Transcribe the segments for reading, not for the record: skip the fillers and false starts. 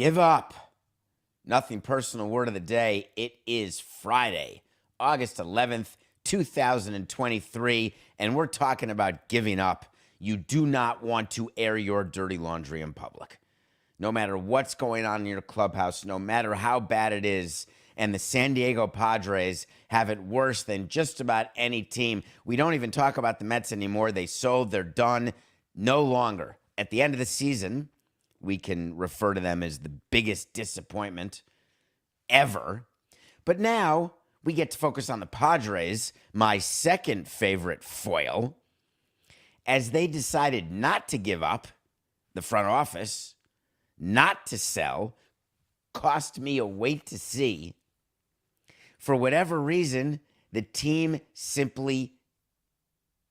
Give up. Nothing personal word of the day. It is Friday, August 11th, 2023, and we're talking about giving up. You do not want to air your dirty laundry in public. No matter what's going on in your clubhouse, no matter how bad it is, and the San Diego Padres have it worse than just about any team. We don't even talk about the Mets anymore. They sold, they're done, no longer. At the end of the season, we can refer to them as the biggest disappointment ever. But now we get to focus on the Padres, my second favorite foil, as they decided not to give up, the front office, not to sell, cost me a wait to see. For whatever reason, the team simply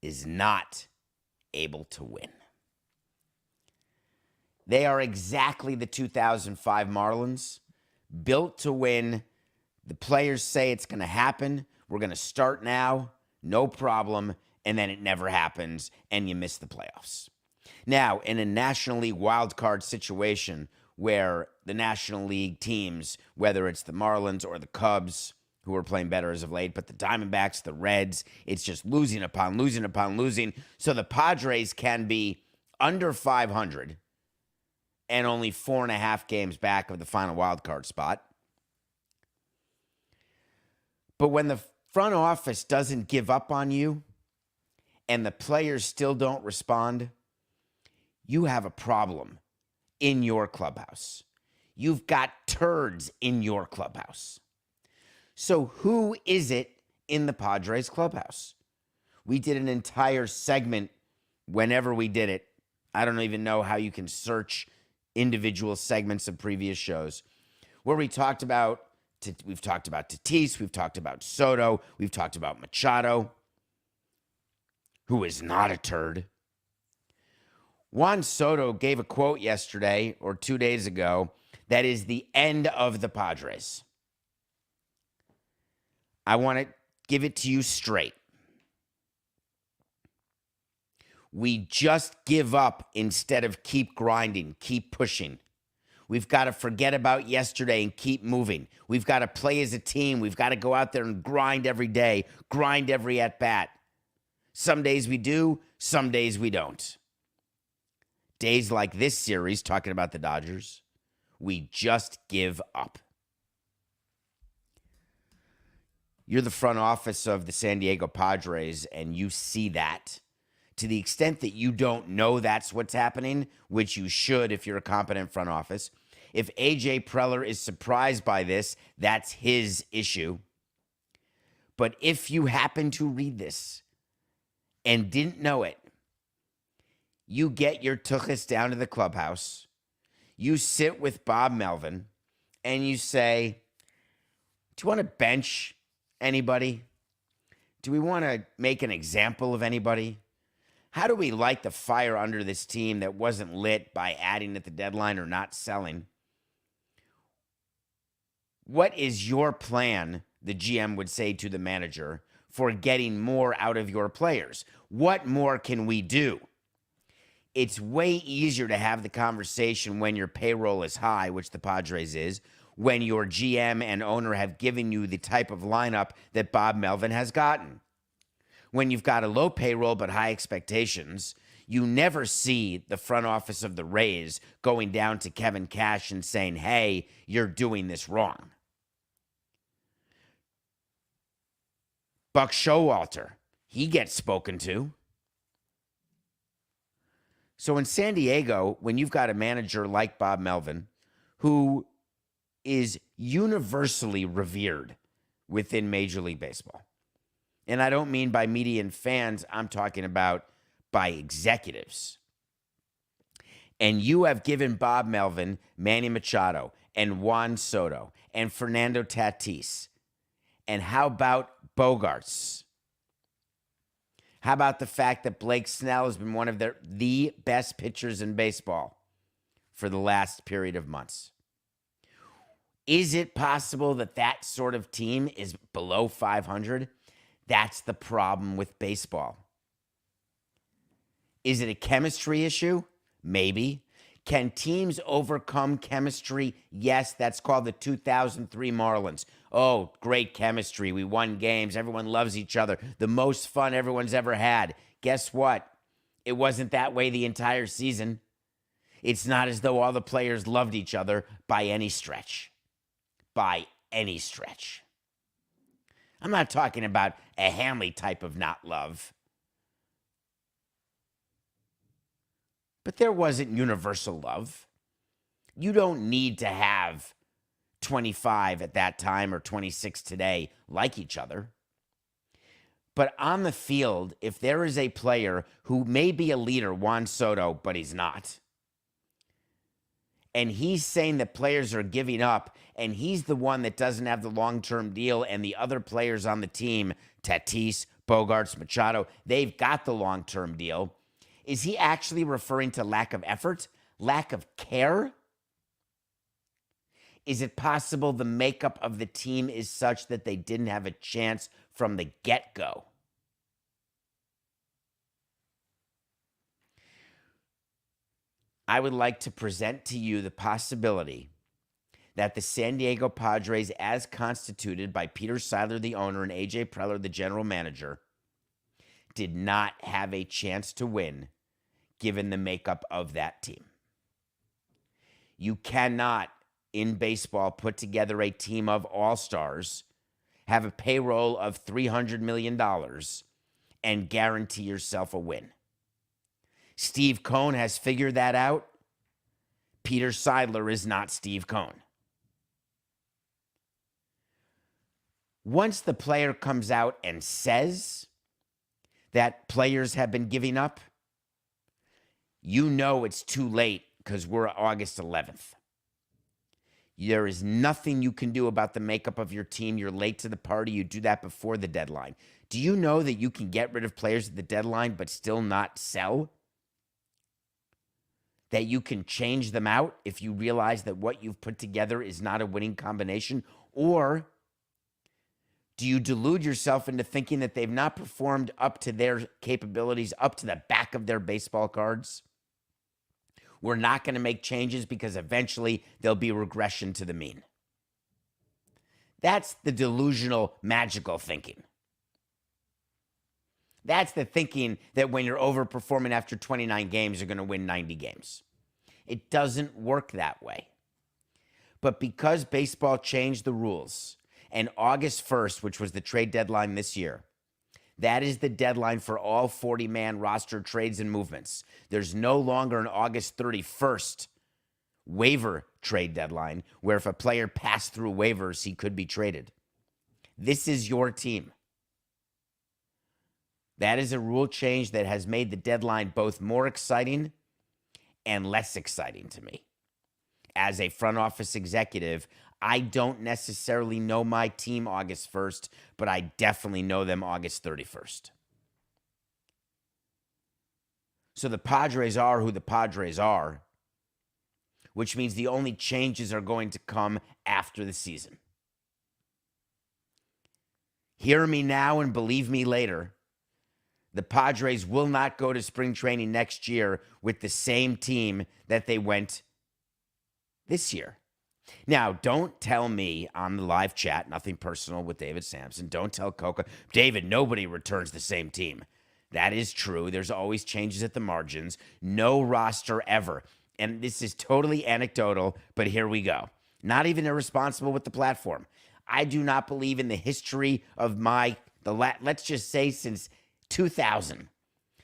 is not able to win. They are exactly the 2005 Marlins, built to win. The players say it's going to happen. We're going to start now, no problem, and then it never happens, and you miss the playoffs. Now, in a National League wildcard situation where the National League teams, whether it's the Marlins or the Cubs, who are playing better as of late, but the Diamondbacks, the Reds, it's just losing upon losing upon losing. So the Padres can be under 500 and only 4.5 games back of the final wild card spot. But when the front office doesn't give up on you and the players still don't respond, you have a problem in your clubhouse. You've got turds in your clubhouse. So who is it in the Padres clubhouse? We did an entire segment whenever we did it. I don't even know how you can search individual segments of previous shows where we've talked about Tatis, we've talked about Soto, we've talked about Machado, who is not a turd. Juan Soto gave a quote yesterday or 2 days ago that is the end of the Padres. I want to give it to you straight. We just give up instead of keep grinding, keep pushing. We've got to forget about yesterday and keep moving. We've got to play as a team. We've got to go out there and grind every day, grind every at-bat. Some days we do, some days we don't. Days like this series, talking about the Dodgers, we just give up. You're the front office of the San Diego Padres, and you see that. To the extent that you don't know that's what's happening, which you should if you're a competent front office, if A.J. Preller is surprised by this, that's his issue. But if you happen to read this and didn't know it, you get your tuchus down to the clubhouse, you sit with Bob Melvin, and you say, do you want to bench anybody? Do we want to make an example of anybody? How do we light the fire under this team that wasn't lit by adding at the deadline or not selling? What is your plan, the GM would say to the manager, for getting more out of your players? What more can we do? It's way easier to have the conversation when your payroll is high, which the Padres is, when your GM and owner have given you the type of lineup that Bob Melvin has gotten. When you've got a low payroll but high expectations, you never see the front office of the Rays going down to Kevin Cash and saying, hey, you're doing this wrong. Buck Showalter, he gets spoken to. So in San Diego, when you've got a manager like Bob Melvin, who is universally revered within Major League Baseball, and I don't mean by media and fans, I'm talking about by executives. And you have given Bob Melvin, Manny Machado, and Juan Soto, and Fernando Tatis. And how about Bogarts? How about the fact that Blake Snell has been one of the best pitchers in baseball for the last period of months? Is it possible that that sort of team is below 500? That's the problem with baseball. Is it a chemistry issue? Maybe. Can teams overcome chemistry? Yes, that's called the 2003 Marlins. Oh, great chemistry. We won games. Everyone loves each other. The most fun everyone's ever had. Guess what? It wasn't that way the entire season. It's not as though all the players loved each other by any stretch. By any stretch. I'm not talking about a Hanley type of not love. But there wasn't universal love. You don't need to have 25 at that time or 26 today like each other. But on the field, if there is a player who may be a leader, Juan Soto, but he's not, and he's saying that players are giving up, and he's the one that doesn't have the long-term deal, and the other players on the team, Tatis, Bogarts, Machado, they've got the long-term deal. Is he actually referring to lack of effort, lack of care? Is it possible the makeup of the team is such that they didn't have a chance from the get-go? I would like to present to you the possibility that the San Diego Padres, as constituted by Peter Seidler, the owner, and A.J. Preller, the general manager, did not have a chance to win given the makeup of that team. You cannot, in baseball, put together a team of all-stars, have a payroll of $300 million, and guarantee yourself a win. Steve Cohen has figured that out. Peter Seidler is not Steve Cohen. Once the player comes out and says that players have been giving up, you know it's too late because we're August 11th. There is nothing you can do about the makeup of your team. You're late to the party. You do that before the deadline. Do you know that you can get rid of players at the deadline but still not sell? That you can change them out if you realize that what you've put together is not a winning combination? Or do you delude yourself into thinking that they've not performed up to their capabilities, up to the back of their baseball cards? We're not going to make changes because eventually there'll be regression to the mean. That's the delusional, magical thinking. That's the thinking that when you're overperforming after 29 games, you're going to win 90 games. It doesn't work that way. But because baseball changed the rules, and August 1st, which was the trade deadline this year, that is the deadline for all 40-man roster trades and movements. There's no longer an August 31st waiver trade deadline where if a player passed through waivers, he could be traded. This is your team. That is a rule change that has made the deadline both more exciting and less exciting to me. As a front office executive, I don't necessarily know my team August 1st, but I definitely know them August 31st. So the Padres are who the Padres are, which means the only changes are going to come after the season. Hear me now and believe me later. The Padres will not go to spring training next year with the same team that they went this year. Now, don't tell me on the live chat, nothing personal with David Samson. Don't tell Coca, David, nobody returns the same team. That is true. There's always changes at the margins. No roster ever. And this is totally anecdotal, but here we go. Not even irresponsible with the platform. I do not believe in the history of let's just say since 2000,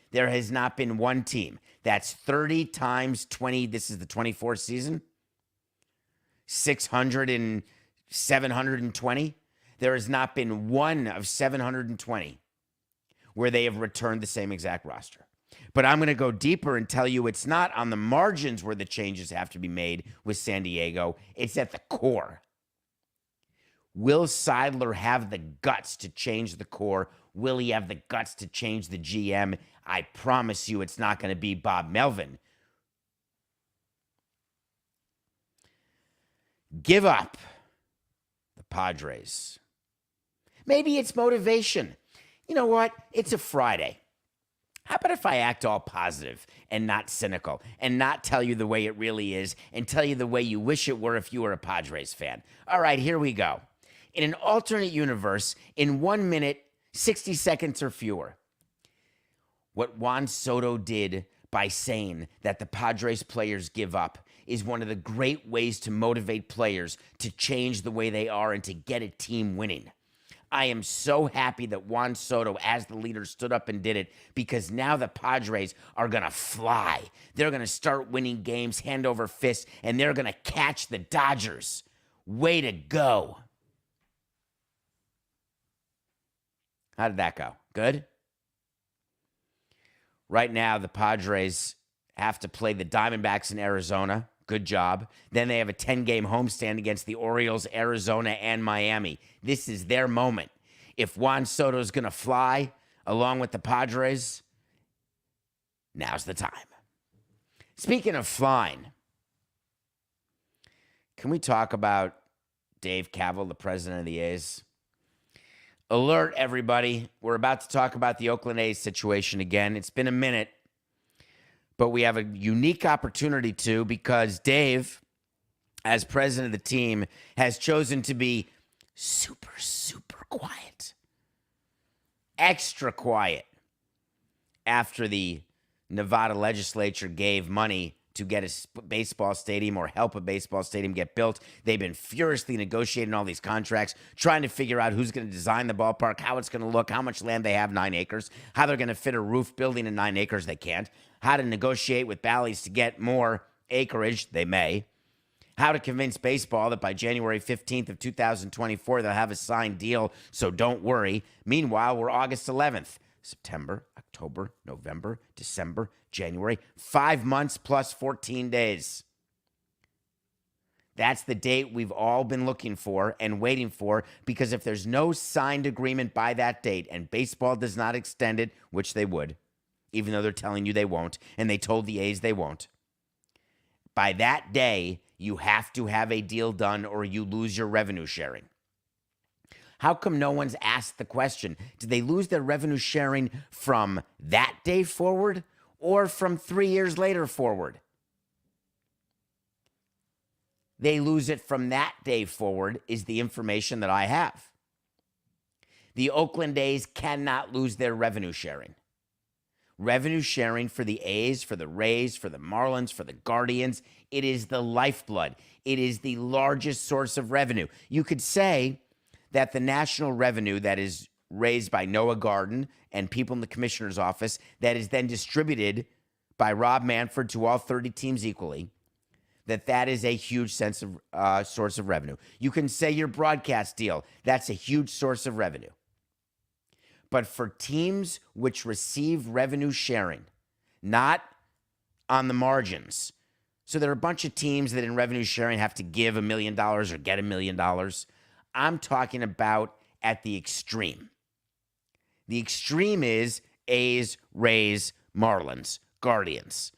there has not been one team. That's 30 times 20. This is the 24th season. 600 and 720. There has not been one of 720 where they have returned the same exact roster. But I'm going to go deeper and tell you it's not on the margins where the changes have to be made with San Diego. It's at the core. Will Seidler have the guts to change the core? Will he have the guts to change the GM? I promise you it's not going to be Bob Melvin. Give up the Padres. Maybe it's motivation. You know what? It's a Friday. How about if I act all positive and not cynical and not tell you the way it really is and tell you the way you wish it were if you were a Padres fan? All right, here we go. In an alternate universe, in 1 minute, 60 seconds or fewer, what Juan Soto did by saying that the Padres players give up is one of the great ways to motivate players to change the way they are and to get a team winning. I am so happy that Juan Soto, as the leader, stood up and did it, because now the Padres are going to fly. They're going to start winning games hand over fist, and they're going to catch the Dodgers. Way to go. How did that go? Good? Right now, the Padres have to play the Diamondbacks in Arizona. Good job. Then they have a 10-game homestand against the Orioles, Arizona, and Miami. This is their moment. If Juan Soto is going to fly along with the Padres, now's the time. Speaking of flying, can we talk about Dave Kaval, the president of the A's? Alert, everybody. We're about to talk about the Oakland A's situation again. It's been a minute, but we have a unique opportunity to, because Dave, as president of the team, has chosen to be super, super quiet. Extra quiet after the Nevada legislature gave money to get a baseball stadium or help a baseball stadium get built. They've been furiously negotiating all these contracts, trying to figure out who's going to design the ballpark, how it's going to look, how much land they have, 9 acres, how they're going to fit a roof building in 9 acres, they can't, how to negotiate with Bally's to get more acreage, they may, how to convince baseball that by January 15th of 2024, they'll have a signed deal, so don't worry. Meanwhile, we're August 11th. September, October, November, December, January, 5 months plus 14 days. That's the date we've all been looking for and waiting for, because if there's no signed agreement by that date and baseball does not extend it, which they would, even though they're telling you they won't, and they told the A's they won't, by that day, you have to have a deal done or you lose your revenue sharing. How come no one's asked the question? Did they lose their revenue sharing from that day forward or from 3 years later forward? They lose it from that day forward is the information that I have. The Oakland A's cannot lose their revenue sharing. Revenue sharing for the A's, for the Rays, for the Marlins, for the Guardians, it is the lifeblood. It is the largest source of revenue. You could say that the national revenue that is raised by Noah Garden and people in the commissioner's office, that is then distributed by Rob Manfred to all 30 teams equally, that is a huge source of revenue. You can say your broadcast deal, that's a huge source of revenue. But for teams which receive revenue sharing, not on the margins, so there are a bunch of teams that in revenue sharing have to give $1 million or get $1 million. I'm talking about at the extreme. The extreme is A's, Rays, Marlins, Guardians.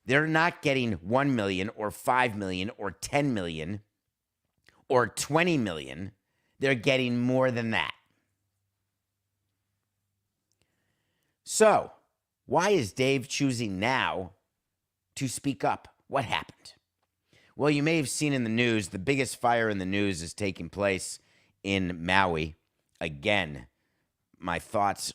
They're not getting $1 million or $5 million or $10 million or $20 million. They're getting more than that. So, why is Dave choosing now to speak up? What happened? Well, you may have seen in the news, the biggest fire in the news is taking place in Maui. Again, my thoughts,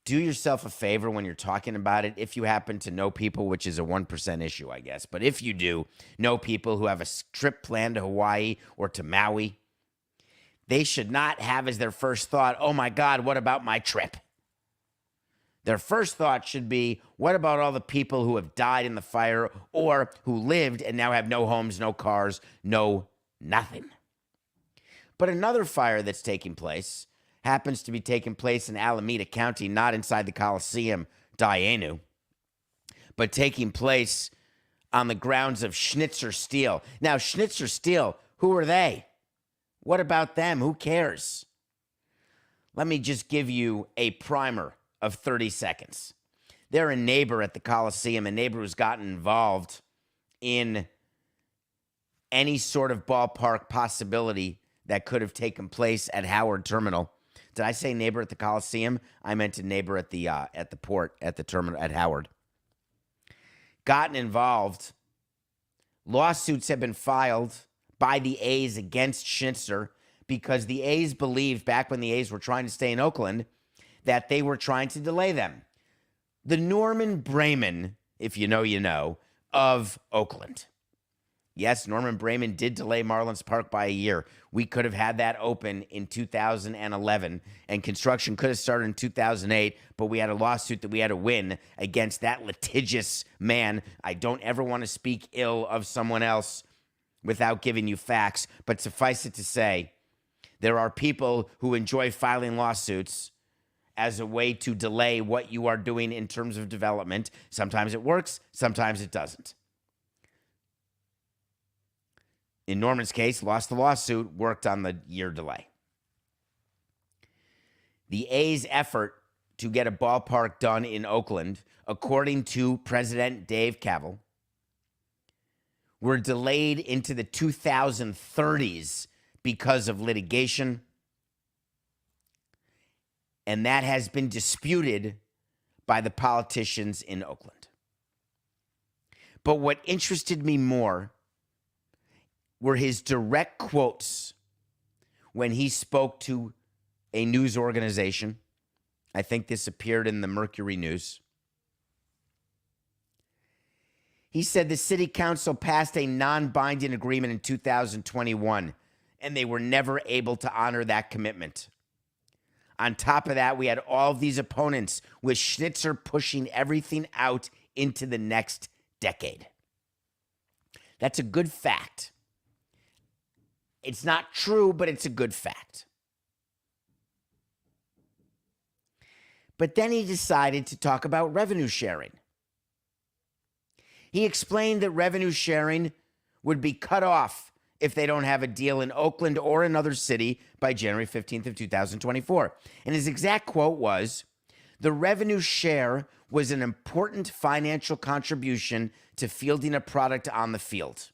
do yourself a favor when you're talking about it, if you happen to know people, which is a 1% issue, I guess. But if you do know people who have a trip planned to Hawaii or to Maui, they should not have as their first thought, oh my God, what about my trip? Their first thought should be, what about all the people who have died in the fire or who lived and now have no homes, no cars, no nothing? But another fire that's taking place happens to be taking place in Alameda County, not inside the Coliseum, Dianu, but taking place on the grounds of Schnitzer Steel. Now, Schnitzer Steel, who are they? What about them? Who cares? Let me just give you a primer of 30 seconds. They're a neighbor at the Coliseum, a neighbor who's gotten involved in any sort of ballpark possibility that could have taken place at Howard Terminal. Did I say neighbor at the Coliseum? I meant a neighbor at the port, at the terminal at Howard. Gotten involved. Lawsuits have been filed by the A's against Schnitzer because the A's believed, back when the A's were trying to stay in Oakland, that they were trying to delay them. The Norman Brayman, if you know, you know, of Oakland. Yes, Norman Brayman did delay Marlins Park by a year. We could have had that open in 2011, and construction could have started in 2008, but we had a lawsuit that we had to win against that litigious man. I don't ever want to speak ill of someone else without giving you facts, but suffice it to say, there are people who enjoy filing lawsuits as a way to delay what you are doing in terms of development. Sometimes it works, sometimes it doesn't. In Norman's case, lost the lawsuit, worked on the year delay. The A's effort to get a ballpark done in Oakland, according to President Dave Kaval, were delayed into the 2030s because of litigation, and that has been disputed by the politicians in Oakland. But what interested me more were his direct quotes when he spoke to a news organization. I think this appeared in the Mercury News. He said the city council passed a non-binding agreement in 2021, and they were never able to honor that commitment. On top of that, we had all of these opponents, with Schnitzer pushing everything out into the next decade. That's a good fact. It's not true, but it's a good fact. But then he decided to talk about revenue sharing. He explained that revenue sharing would be cut off if they don't have a deal in Oakland or another city by January 15th of 2024. And his exact quote was, "The revenue share was an important financial contribution to fielding a product on the field.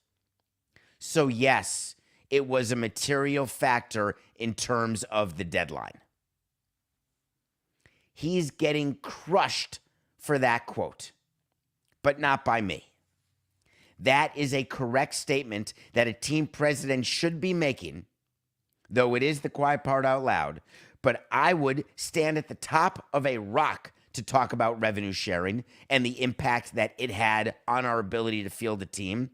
So yes, it was a material factor in terms of the deadline." He's getting crushed for that quote, but not by me. That is a correct statement that a team president should be making, though it is the quiet part out loud. But I would stand at the top of a rock to talk about revenue sharing and the impact that it had on our ability to field a team,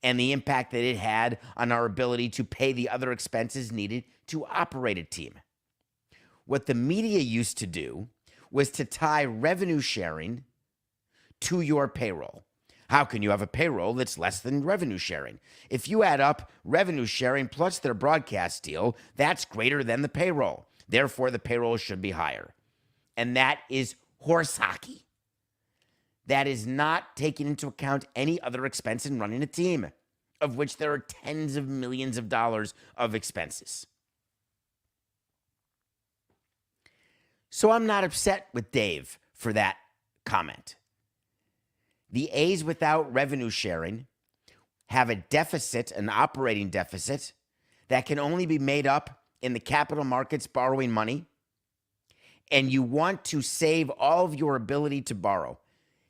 and the impact that it had on our ability to pay the other expenses needed to operate a team. What the media used to do was to tie revenue sharing to your payroll. How can you have a payroll that's less than revenue sharing? If you add up revenue sharing plus their broadcast deal, that's greater than the payroll. Therefore, the payroll should be higher. And that is horse hockey. That is not taking into account any other expense in running a team, of which there are tens of millions of dollars of expenses. So I'm not upset with Dave for that comment. The A's without revenue sharing have a deficit, an operating deficit, that can only be made up in the capital markets borrowing money. And you want to save all of your ability to borrow.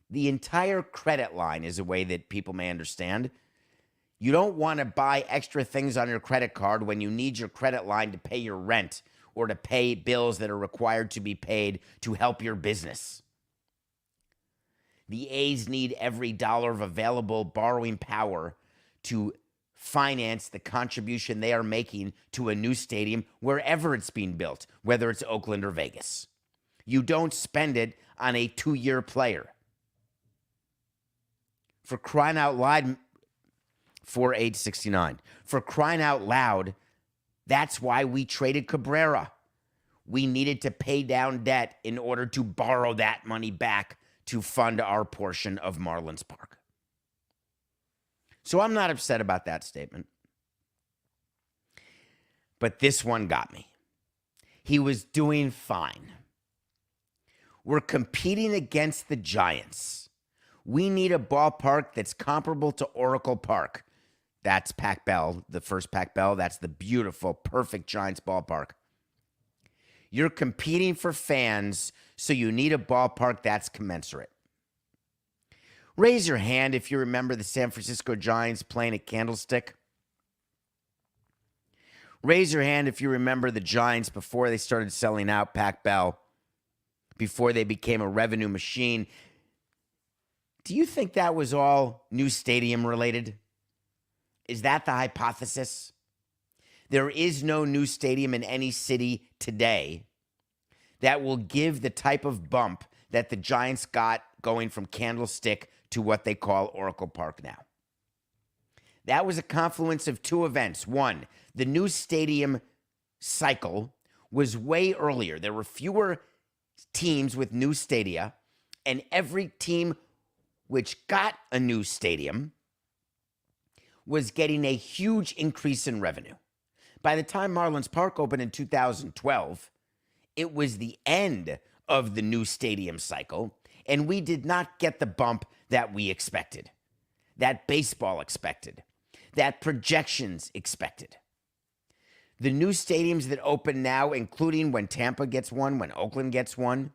The entire credit line is a way that people may understand. You don't want to buy extra things on your credit card when you need your credit line to pay your rent or to pay bills that are required to be paid to help your business. The A's need every dollar of available borrowing power to finance the contribution they are making to a new stadium wherever it's being built, whether it's Oakland or Vegas. You don't spend it on a 2-year player. For crying out loud, 4869. For crying out loud, that's why we traded Cabrera. We needed to pay down debt in order to borrow that money back to fund our portion of Marlins Park. So I'm not upset about that statement. But this one got me. He was doing fine. We're competing against the Giants. We need a ballpark that's comparable to Oracle Park. That's Pac Bell, the first Pac Bell. That's the beautiful, perfect Giants ballpark. You're competing for fans, so you need a ballpark that's commensurate. Raise your hand if you remember the San Francisco Giants playing at Candlestick. Raise your hand if you remember the Giants before they started selling out Pac Bell, before they became a revenue machine. Do you think that was all new stadium related? Is that the hypothesis? There is no new stadium in any city today that will give the type of bump that the Giants got going from Candlestick to what they call Oracle Park now. That was a confluence of two events. One, the new stadium cycle was way earlier. There were fewer teams with new stadia, and every team which got a new stadium was getting a huge increase in revenue. By the time Marlins Park opened in 2012, it was the end of the new stadium cycle, and we did not get the bump that we expected, that baseball expected, that projections expected. The new stadiums that open now, including when Tampa gets one, when Oakland gets one,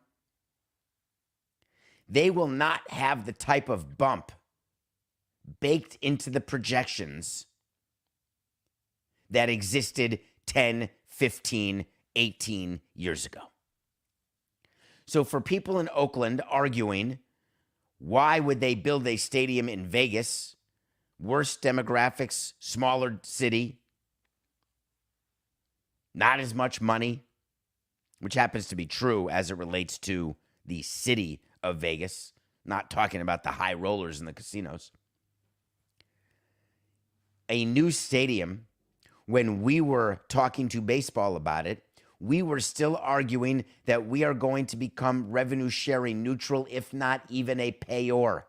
they will not have the type of bump baked into the projections that existed 10, 15, 18 years ago. So for people in Oakland arguing, why would they build a stadium in Vegas? Worse demographics, smaller city, not as much money, which happens to be true as it relates to the city of Vegas, not talking about the high rollers in the casinos. A new stadium, when we were talking to baseball about it, we were still arguing that we are going to become revenue sharing neutral, if not even a payor.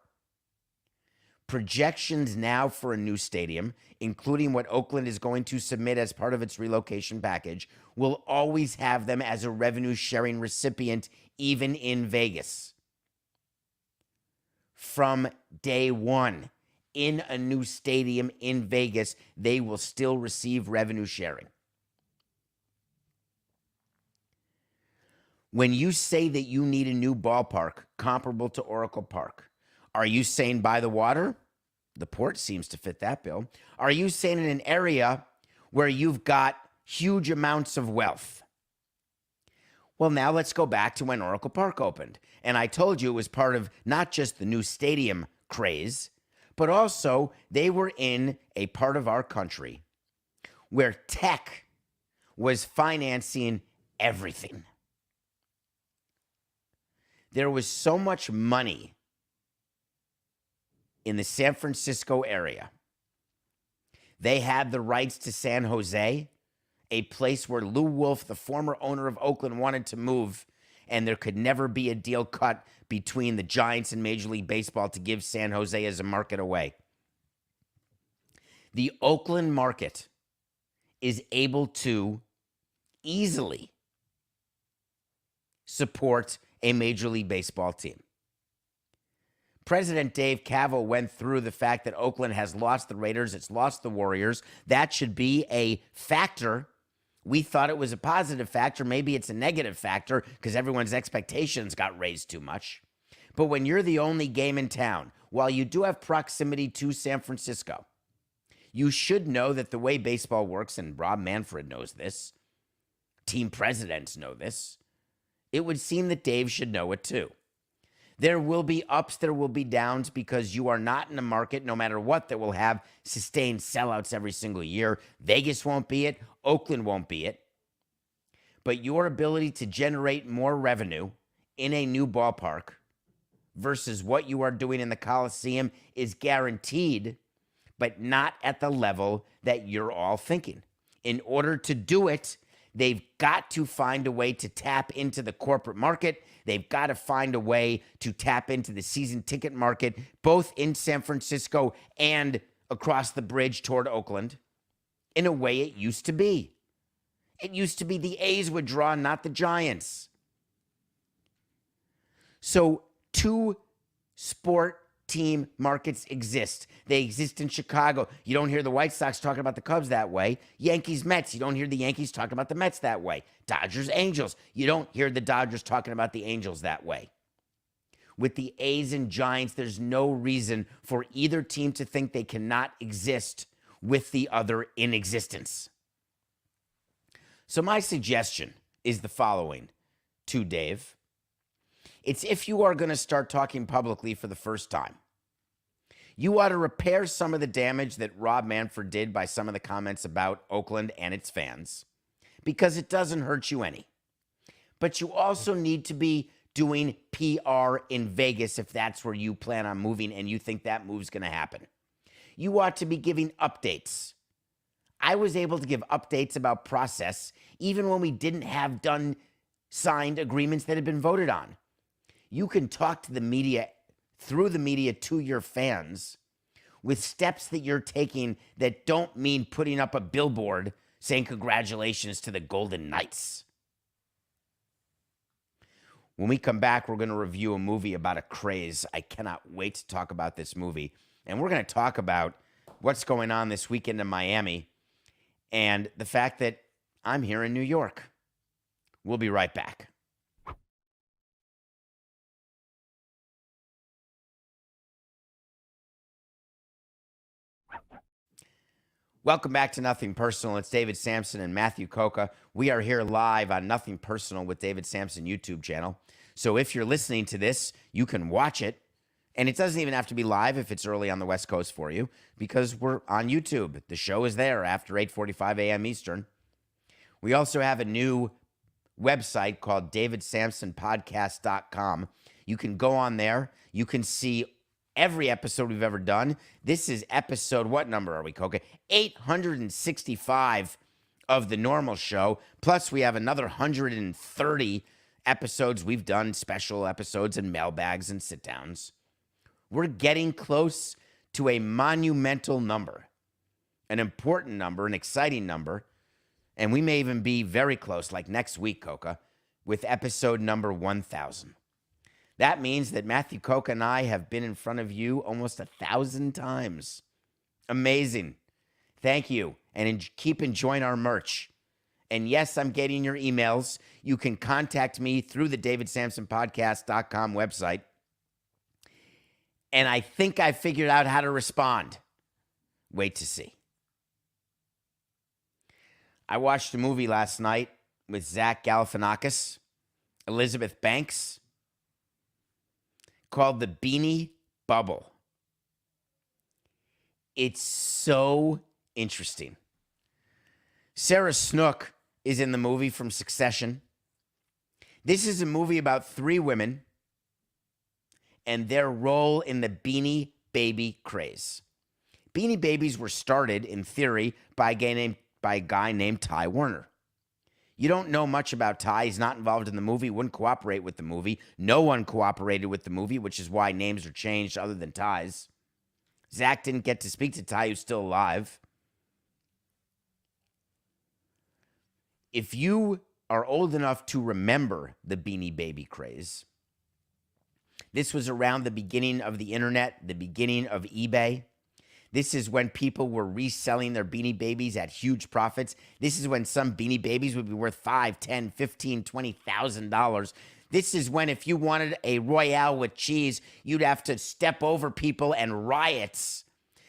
Projections now for a new stadium, including what Oakland is going to submit as part of its relocation package, will always have them as a revenue sharing recipient, even in Vegas. From day one, in a new stadium in Vegas, they will still receive revenue sharing. When you say that you need a new ballpark comparable to Oracle Park, are you saying by the water? The port seems to fit that bill. Are you saying in an area where you've got huge amounts of wealth? Well, now let's go back to when Oracle Park opened. And I told you it was part of not just the new stadium craze, but also they were in a part of our country where tech was financing everything. There was so much money in the San Francisco area. They had the rights to San Jose, a place where Lou Wolf, the former owner of Oakland, wanted to move, and there could never be a deal cut between the Giants and Major League Baseball to give San Jose as a market away. The Oakland market is able to easily support a Major League Baseball team. President Dave Kaval went through the fact that Oakland has lost the Raiders, it's lost the Warriors. That should be a factor. We thought it was a positive factor. Maybe it's a negative factor because everyone's expectations got raised too much. But when you're the only game in town, while you do have proximity to San Francisco, you should know that the way baseball works, and Rob Manfred knows this, team presidents know this, it would seem that Dave should know it too. There will be ups, there will be downs, because you are not in a market, no matter what, that will have sustained sellouts every single year. Vegas won't be it. Oakland won't be it. But your ability to generate more revenue in a new ballpark versus what you are doing in the Coliseum is guaranteed, but not at the level that you're all thinking. In order to do it, they've got to find a way to tap into the corporate market. They've got to find a way to tap into the season ticket market, both in San Francisco and across the bridge toward Oakland, in a way it used to be. It used to be the A's would draw, not the Giants. So two sport team markets exist. They exist in Chicago. You don't hear the White Sox talking about the Cubs that way. Yankees, Mets. You don't hear the Yankees talking about the Mets that way. Dodgers, Angels. You don't hear the Dodgers talking about the Angels that way. With the A's and Giants, there's no reason for either team to think they cannot exist with the other in existence. So my suggestion is the following to Dave. It's if you are going to start talking publicly for the first time, you ought to repair some of the damage that Rob Manfred did by some of the comments about Oakland and its fans, because it doesn't hurt you any. But you also need to be doing PR in Vegas if that's where you plan on moving and you think that move's going to happen. You ought to be giving updates. I was able to give updates about process even when we didn't have signed agreements that had been voted on. You can talk to the media, through the media, to your fans with steps that you're taking that don't mean putting up a billboard saying congratulations to the Golden Knights. When we come back, we're going to review a movie about a craze. I cannot wait to talk about this movie. And we're going to talk about what's going on this weekend in Miami and the fact that I'm here in New York. We'll be right back. Welcome back to Nothing Personal. It's David Samson and Matthew Coca. We are here live on Nothing Personal with David Samson YouTube channel. So if you're listening to this, you can watch it. And it doesn't even have to be live if it's early on the West Coast for you, because we're on YouTube. The show is there after 8:45 a.m. Eastern. We also have a new website called davidsamsonpodcast.com. You can go on there. You can see every episode we've ever done. This is episode, what number are we, Coca? 865 of the normal show. Plus, we have another 130 episodes we've done, special episodes and mailbags and sit-downs. We're getting close to a monumental number, an important number, an exciting number, and we may even be very close, like next week, Coca, with episode number 1,000. That means that Matthew Coca and I have been in front of you almost 1,000 times. Amazing. Thank you. And keep enjoying our merch. And yes, I'm getting your emails. You can contact me through the davidsamsonpodcast.com website. And I think I figured out how to respond. Wait to see. I watched a movie last night with Zach Galifianakis, Elizabeth Banks, called The Beanie Bubble. It's so interesting. Sarah Snook is in the movie from Succession. This is a movie about three women and their role in the Beanie Baby craze. Beanie Babies were started, in theory, by a guy named Ty Warner. You don't know much about Ty. He's not involved in the movie, wouldn't cooperate with the movie. No one cooperated with the movie, which is why names are changed other than Ty's. Zach didn't get to speak to Ty, who's still alive. If you are old enough to remember the Beanie Baby craze, this was around the beginning of the internet, the beginning of eBay. This is when people were reselling their Beanie Babies at huge profits. This is when some Beanie Babies would be worth $5, $10, $15, $20,000. This is when if you wanted a Royale with cheese, you'd have to step over people and riots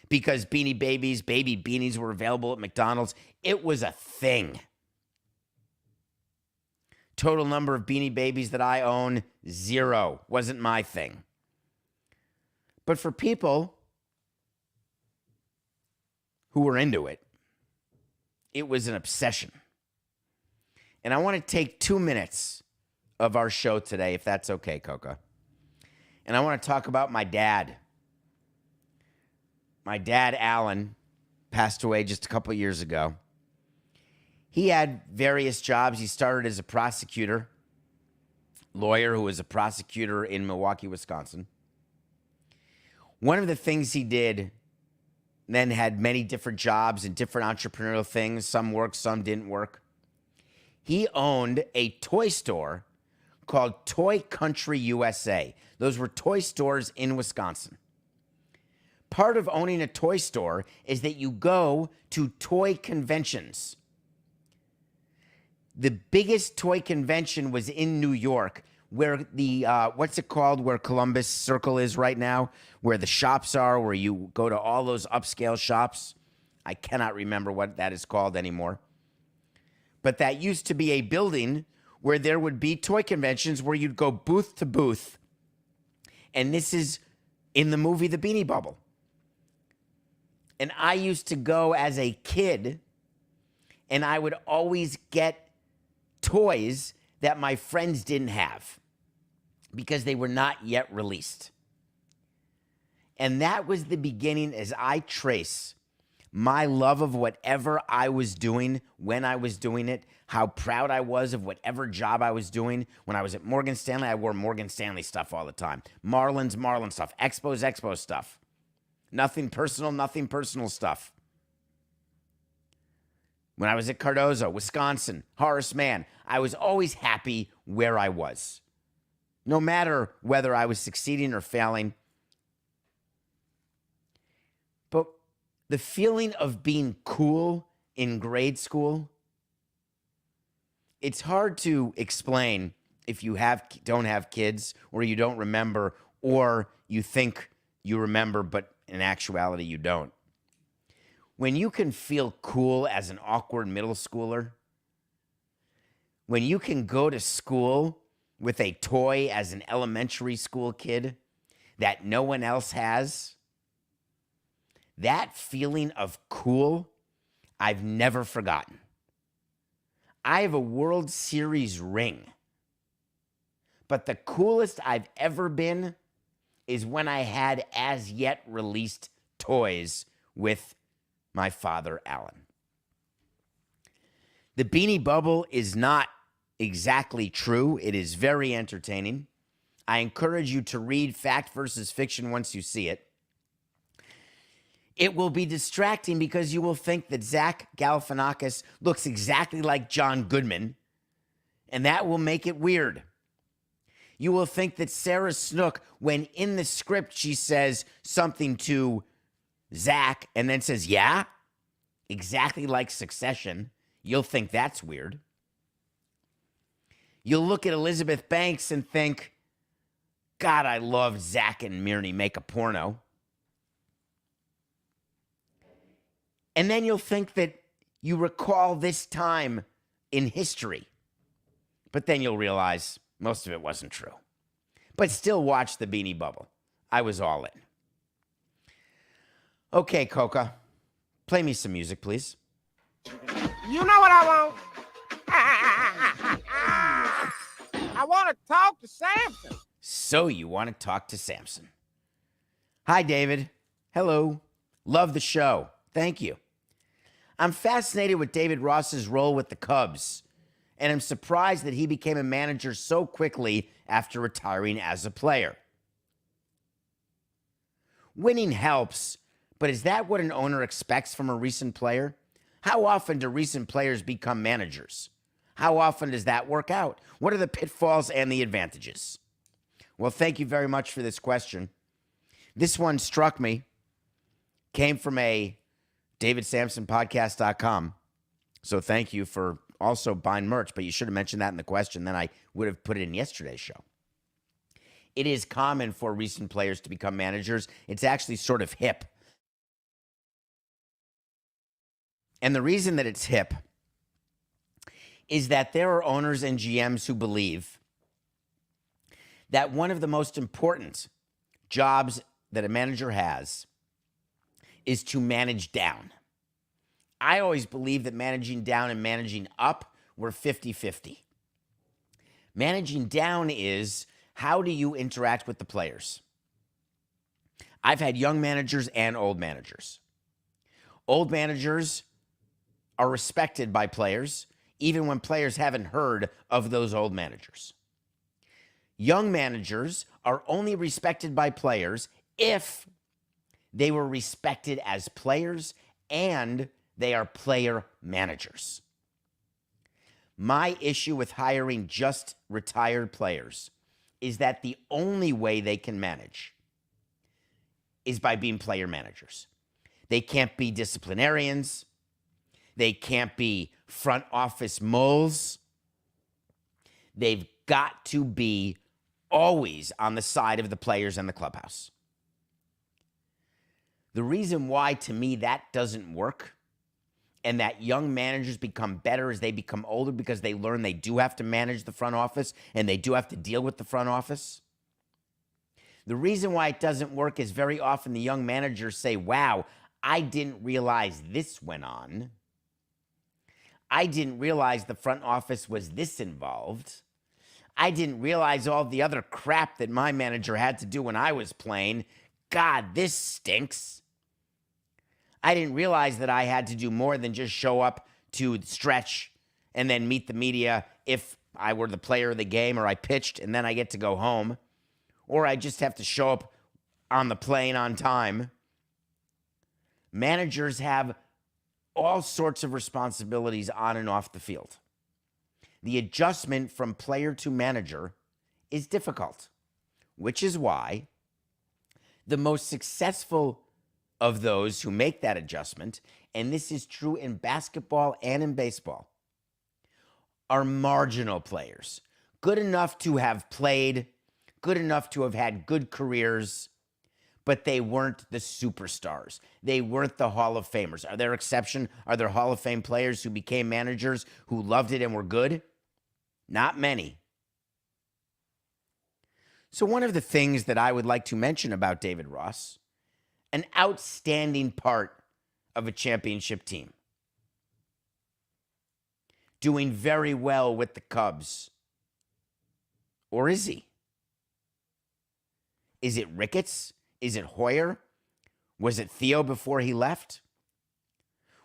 because Beanie Babies, baby beanies were available at McDonald's. It was a thing. Total number of Beanie Babies that I own, 0. Wasn't my thing. But for people who were into it, it was an obsession. And I want to take 2 minutes of our show today, if that's okay, Coca. And I want to talk about my dad. My dad, Alan, passed away just a couple years ago. He had various jobs. He started as a prosecutor, lawyer who was a prosecutor in Milwaukee, Wisconsin. One of the things he did, then had many different jobs and different entrepreneurial things. Some worked, some didn't work. He owned a toy store called Toy Country USA. Those were toy stores in Wisconsin. part of owning a toy store is that you go to toy conventions. The biggest toy convention was in New York, where the, what's it called, where Columbus Circle is right now, where the shops are, where you go to all those upscale shops. I cannot remember what that is called anymore. But that used to be a building where there would be toy conventions where you'd go booth to booth. And this is in the movie The Beanie Bubble. And I used to go as a kid, and I would always get toys that my friends didn't have because they were not yet released. And that was the beginning as I trace my love of whatever I was doing when I was doing it, how proud I was of whatever job I was doing. When I was at Morgan Stanley, I wore Morgan Stanley stuff all the time. Marlins stuff. Expos stuff. Nothing personal stuff. When I was at Cardozo, Wisconsin, Horace Mann, I was always happy where I was. No matter whether I was succeeding or failing. But the feeling of being cool in grade school, it's hard to explain if you don't have kids, or you don't remember, or you think you remember, but in actuality you don't. When you can feel cool as an awkward middle schooler, when you can go to school with a toy as an elementary school kid that no one else has, that feeling of cool, I've never forgotten. I have a World Series ring, but the coolest I've ever been is when I had as yet released toys with my father, Alan. The Beanie Bubble is not exactly true. It is very entertaining. I encourage you to read Fact versus Fiction once you see it. It will be distracting because you will think that Zach Galifianakis looks exactly like John Goodman, and that will make it weird. You will think that Sarah Snook, when in the script she says something to Zach and then says, yeah, exactly like Succession, you'll think that's weird. You'll look at Elizabeth Banks and think, God, I love Zach and Myrney make a porno. And then you'll think that you recall this time in history. But then you'll realize most of it wasn't true. But still watch The Beanie Bubble. I was all in. Okay, Coca, play me some music, please. You know what I want? I want to talk to Samson. So you want to talk to Samson. Hi, David. Hello. Love the show. Thank you. I'm fascinated with David Ross's role with the Cubs, and I'm surprised that he became a manager so quickly after retiring as a player. Winning helps, but is that what an owner expects from a recent player? How often do recent players become managers? How often does that work out? What are the pitfalls and the advantages? Well, thank you very much for this question. This one struck me, came from a DavidSamsonPodcast.com. So thank you for also buying merch, but you should have mentioned that in the question. Then I would have put it in yesterday's show. It is common for recent players to become managers. It's actually sort of hip. And the reason that it's hip is that there are owners and GMs who believe that one of the most important jobs that a manager has is to manage down. I always believe that managing down and managing up were 50-50. Managing down is, how do you interact with the players? I've had young managers and old managers. Old managers are respected by players, even when players haven't heard of those old managers. Young managers are only respected by players if they were respected as players and they are player managers. My issue with hiring just retired players is that the only way they can manage is by being player managers. They can't be disciplinarians. They can't be front office moles. They've got to be always on the side of the players and the clubhouse. The reason why, to me, that doesn't work and that young managers become better as they become older because they learn they do have to manage the front office and they do have to deal with the front office. The reason why it doesn't work is very often the young managers say, wow, I didn't realize this went on. I didn't realize the front office was this involved. I didn't realize all the other crap that my manager had to do when I was playing. God, this stinks. I didn't realize that I had to do more than just show up to stretch and then meet the media if I were the player of the game or I pitched and then I get to go home. Or I just have to show up on the plane on time. Managers have all sorts of responsibilities on and off the field. The adjustment from player to manager is difficult, which is why the most successful of those who make that adjustment, and this is true in basketball and in baseball, are marginal players, good enough to have played, good enough to have had good careers, but they weren't the superstars. They weren't the Hall of Famers. Are there exceptions? Are there Hall of Fame players who became managers who loved it and were good? Not many. So one of the things that I would like to mention about David Ross, an outstanding part of a championship team, doing very well with the Cubs. Or is he? Is it Ricketts? Is it Hoyer? Was it Theo before he left?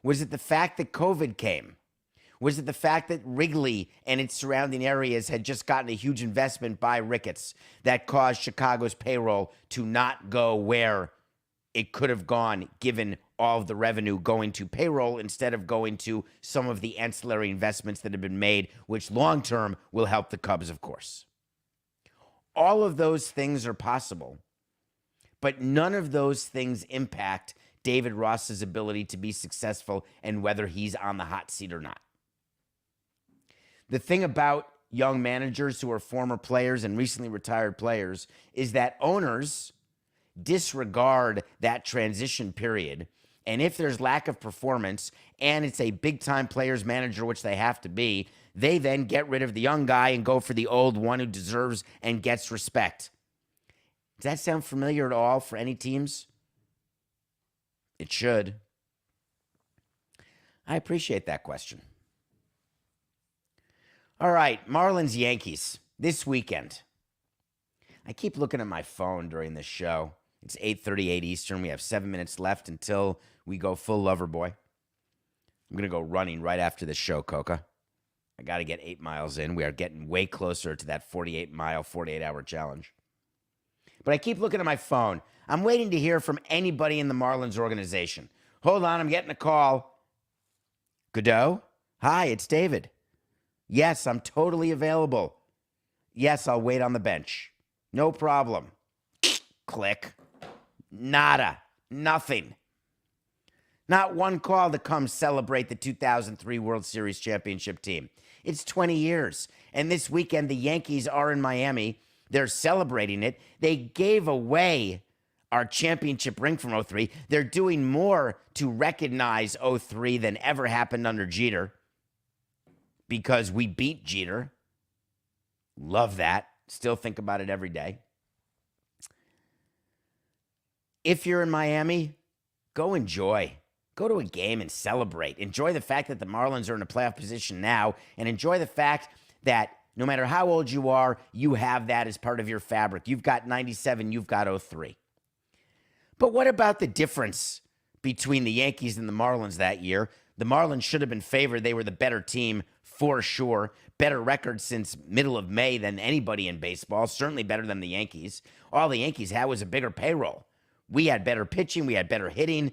Was it the fact that COVID came? Was it the fact that Wrigley and its surrounding areas had just gotten a huge investment by Ricketts that caused Chicago's payroll to not go where it could have gone given all of the revenue going to payroll instead of going to some of the ancillary investments that have been made, which long-term will help the Cubs, of course. All of those things are possible, but none of those things impact David Ross's ability to be successful and whether he's on the hot seat or not. The thing about young managers who are former players and recently retired players is that owners disregard that transition period. And if there's lack of performance and it's a big-time players manager, which they have to be, they then get rid of the young guy and go for the old one who deserves and gets respect. Does that sound familiar at all for any teams? It should. I appreciate that question. All right, Marlins Yankees this weekend. I keep looking at my phone during this show. It's 8:38 Eastern. We have 7 minutes left until we go full lover boy. I'm going to go running right after this show, Coca. I got to get 8 miles in. We are getting way closer to that 48-mile, 48-hour challenge. But I keep looking at my phone. I'm waiting to hear from anybody in the Marlins organization. Hold on, I'm getting a call. Godot? Hi, it's David. Yes, I'm totally available. Yes, I'll wait on the bench. No problem. Click. Nada. Nothing. Not one call to come celebrate the 2003 World Series championship team. It's 20 years. And this weekend, the Yankees are in Miami. They're celebrating it. They gave away our championship ring from 03. They're doing more to recognize 03 than ever happened under Jeter because we beat Jeter. Love that. Still think about it every day. If you're in Miami, go enjoy. Go to a game and celebrate. Enjoy the fact that the Marlins are in a playoff position now, and enjoy the fact that no matter how old you are, you have that as part of your fabric. You've got 97, you've got 03. But what about the difference between the Yankees and the Marlins that year? The Marlins should have been favored. They were the better team for sure. Better record since middle of May than anybody in baseball. Certainly better than the Yankees. All the Yankees had was a bigger payroll. We had better pitching. We had better hitting.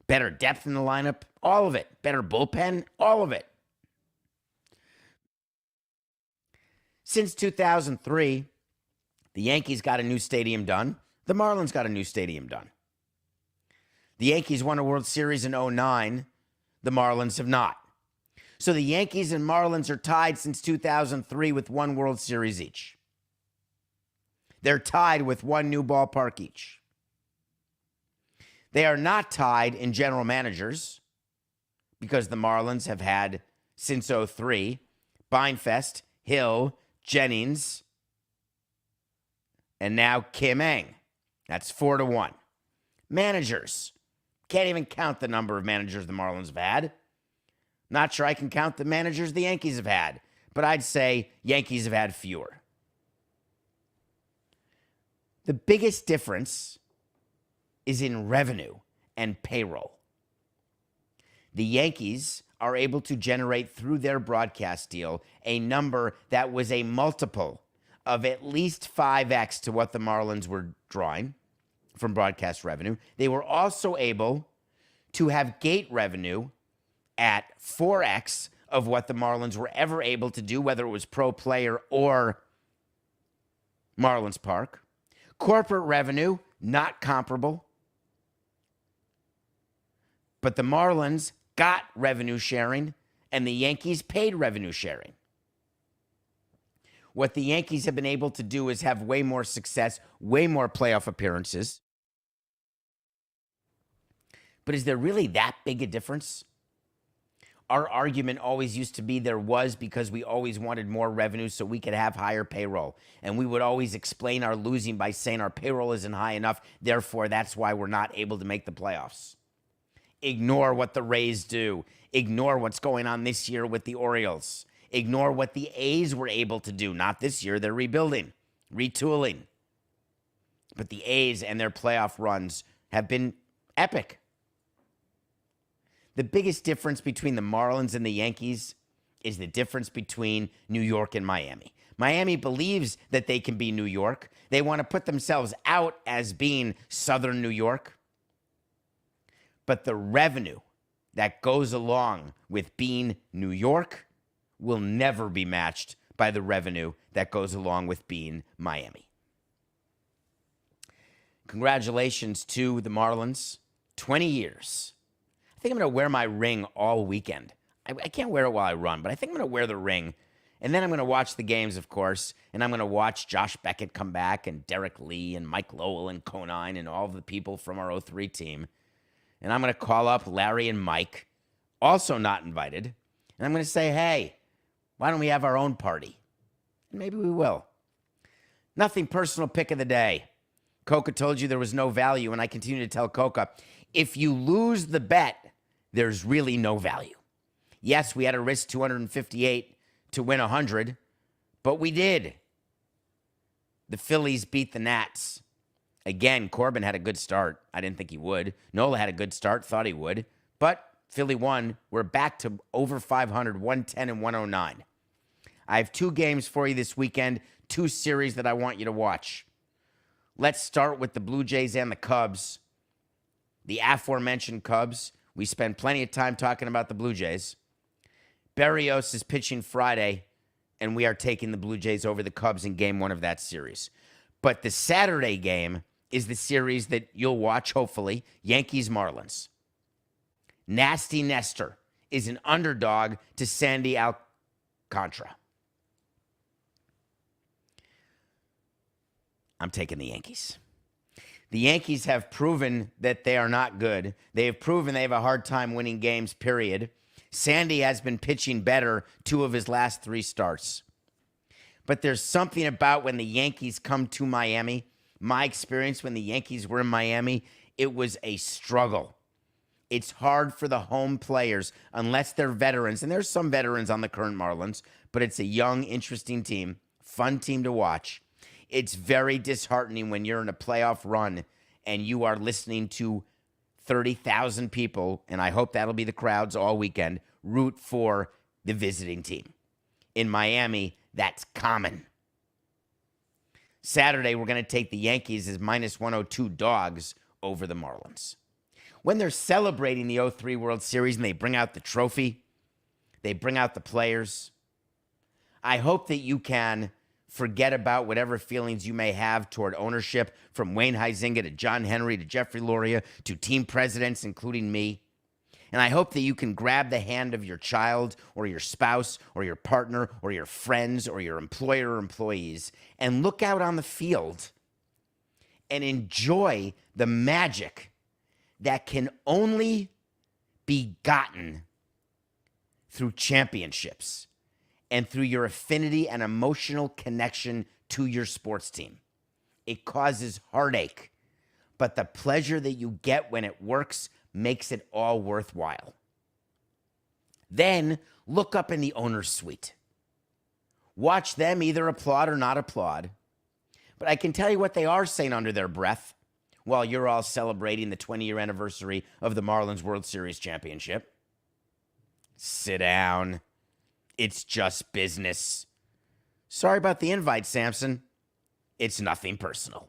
Better depth in the lineup. All of it. Better bullpen. All of it. Since 2003, the Yankees got a new stadium done. The Marlins got a new stadium done. The Yankees won a World Series in '09. The Marlins have not. So the Yankees and Marlins are tied since 2003 with one World Series each. They're tied with one new ballpark each. They are not tied in general managers because the Marlins have had, since '03, Beinfest, Hill, Jennings, and now Kim Ng. That's 4-1. Managers. Can't even count the number of managers the Marlins have had. Not sure I can count the managers the Yankees have had, but I'd say Yankees have had fewer. The biggest difference is in revenue and payroll. The Yankees are able to generate through their broadcast deal a number that was a multiple of at least 5x to what the Marlins were drawing from broadcast revenue. They were also able to have gate revenue at 4x of what the Marlins were ever able to do, whether it was Pro Player or Marlins Park. Corporate revenue, not comparable. But the Marlins got revenue sharing, and the Yankees paid revenue sharing. What the Yankees have been able to do is have way more success, way more playoff appearances. But is there really that big a difference? Our argument always used to be there was because we always wanted more revenue so we could have higher payroll. And we would always explain our losing by saying our payroll isn't high enough, therefore that's why we're not able to make the playoffs. Ignore what the Rays do. Ignore what's going on this year with the Orioles. Ignore what the A's were able to do. Not this year, they're rebuilding, retooling. But the A's and their playoff runs have been epic. The biggest difference between the Marlins and the Yankees is the difference between New York and Miami. Miami believes that they can be New York. They want to put themselves out as being Southern New York. But the revenue that goes along with being New York will never be matched by the revenue that goes along with being Miami. Congratulations to the Marlins. 20 years. I think I'm going to wear my ring all weekend. I can't wear it while I run, but I think I'm going to wear the ring. And then I'm going to watch the games, of course, and I'm going to watch Josh Beckett come back and Derek Lee and Mike Lowell and Conine and all of the people from our '03 team. And I'm going to call up Larry and Mike, also not invited, and I'm going to say, hey, why don't we have our own party? And maybe we will. Nothing personal pick of the day. Coca told you there was no value, and I continue to tell Coca, if you lose the bet, there's really no value. Yes, we had to risk 258 to win 100, but we did. The Phillies beat the Nats. Again, Corbin had a good start. I didn't think he would. Nola had a good start, thought he would. But Philly won. We're back to over 500, 110 and 109. I have 2 games for you this weekend, 2 series that I want you to watch. Let's start with the Blue Jays and the Cubs. The aforementioned Cubs. We spend plenty of time talking about the Blue Jays. Berrios is pitching Friday, and we are taking the Blue Jays over the Cubs in game 1 of that series. But the Saturday game is the series that you'll watch, hopefully, Yankees-Marlins. Nasty Nestor is an underdog to Sandy Alcantara. I'm taking the Yankees. The Yankees have proven that they are not good. They have proven they have a hard time winning games, period. Sandy has been pitching better 2 of his last 3 starts. But there's something about when the Yankees come to Miami. My experience when the Yankees were in Miami, it was a struggle. It's hard for the home players, unless they're veterans. And there's some veterans on the current Marlins, but it's a young, interesting team, fun team to watch. It's very disheartening when you're in a playoff run and you are listening to 30,000 people, and I hope that'll be the crowds all weekend, root for the visiting team. In Miami, that's common. Saturday, we're going to take the Yankees as minus 102 dogs over the Marlins. When they're celebrating the '03 World Series and they bring out the trophy, they bring out the players, I hope that you can Forget about whatever feelings you may have toward ownership, from Wayne Huizenga to John Henry to Jeffrey Loria to team presidents, including me. And I hope that you can grab the hand of your child or your spouse or your partner or your friends or your employer or employees and look out on the field and enjoy the magic that can only be gotten through championships and through your affinity and emotional connection to your sports team. It causes heartache, but the pleasure that you get when it works makes it all worthwhile. Then look up in the owner's suite. Watch them either applaud or not applaud. But I can tell you what they are saying under their breath while you're all celebrating the 20-year anniversary of the Marlins World Series championship. Sit down. It's just business. Sorry about the invite, Samson. It's nothing personal.